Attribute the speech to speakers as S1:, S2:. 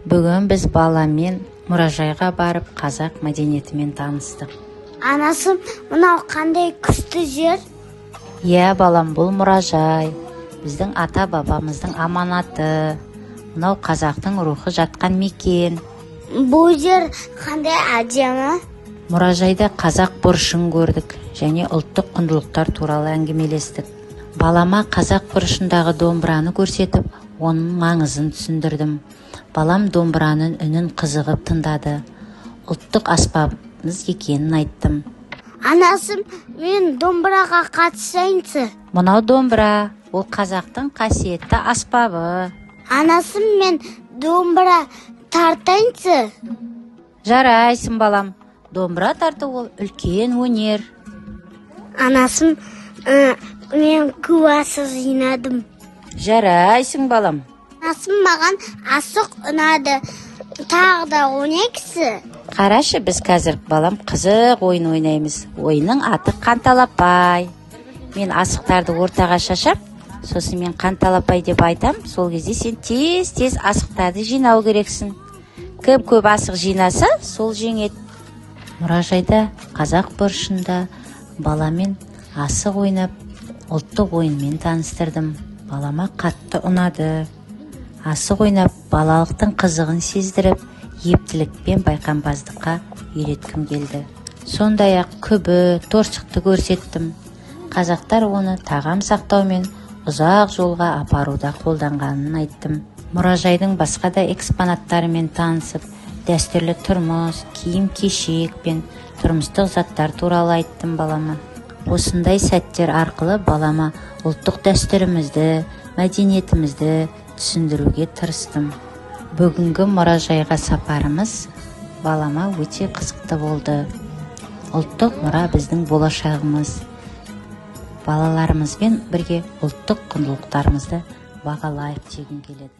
S1: Бүгін біз баламен мұражайға барып, қазақ мәдениетімен таныстық.
S2: Анасы, мынау қандай күшті жер?
S1: Иә, балам, бұл мұражай. Біздің ата-бабамыздың аманаты. Мынау қазақтың рухы жатқан мекен.
S2: Бұл жер қандай әдемі?
S1: Мұражайда қазақ бұрышын көрдік және ұлттық құндылықтар туралы әңгімелестік. Балама қазақ бұрышындағы домбыраны көрсетіп, оның маңызын түсіндірдім. Балам домбыраның үнін қызығып тыңдады. Ұлттық аспабымыз екенін айттым.
S2: Анасым, мен домбыраға қатысайыншы.
S1: Мынау домбыра, ол қазақтың қасиетті аспабы.
S2: Анасым, мен домбыра тартайыншы.
S1: Жарайсың, балам. Домбыра тарту ол үлкен өнер.
S2: Анасым, мен куасы жинадым.
S1: Жарайсың, балам.
S2: Анасым, маған асық ұнады. Тағы да ойнайықшы.
S1: Қарашы, біз қазір балам қызық ойын ойнаймыз. Ойынның аты қанталапай. Мен асықтарды ортаға шашап, сосын мен қанталапай деп айтам. Сол кезде сен тез асықтарды жинау керексің. Көп асық жинаса, сол жеңеді. Мұражайда қазақ бұрышында баламен асық ойнап, ұлттық ойынмен таныстырдым. Балама қатты ұнады. Асық ойнап, балалықтың қызығын сездіріп, ептілікпен байқампаздыққа үйреткім келді. Сондай-ақ күбі, торшықты көрсеттім. Қазақтар оны тағам сақтаумен ұзақ жолға апаруда қолданғанын айттым. Мұражайдың басқа да экспонаттарымен танысып, дәстүрлі тұрмыс, киім-кешек пен тұрмыстық заттар туралы айттым балама. Осындай сәттер арқылы балама ұлттық дәстүрімізді, мәдениетімізді түсіндіруге тырыстым. Бүгінгі мұражайға сапарымыз балама өте қызықты болды. Ұлттық мұра біздің болашағымыз. Балаларымызбен бірге ұлттық құндылықтарымызды бағалайық дегім келеді.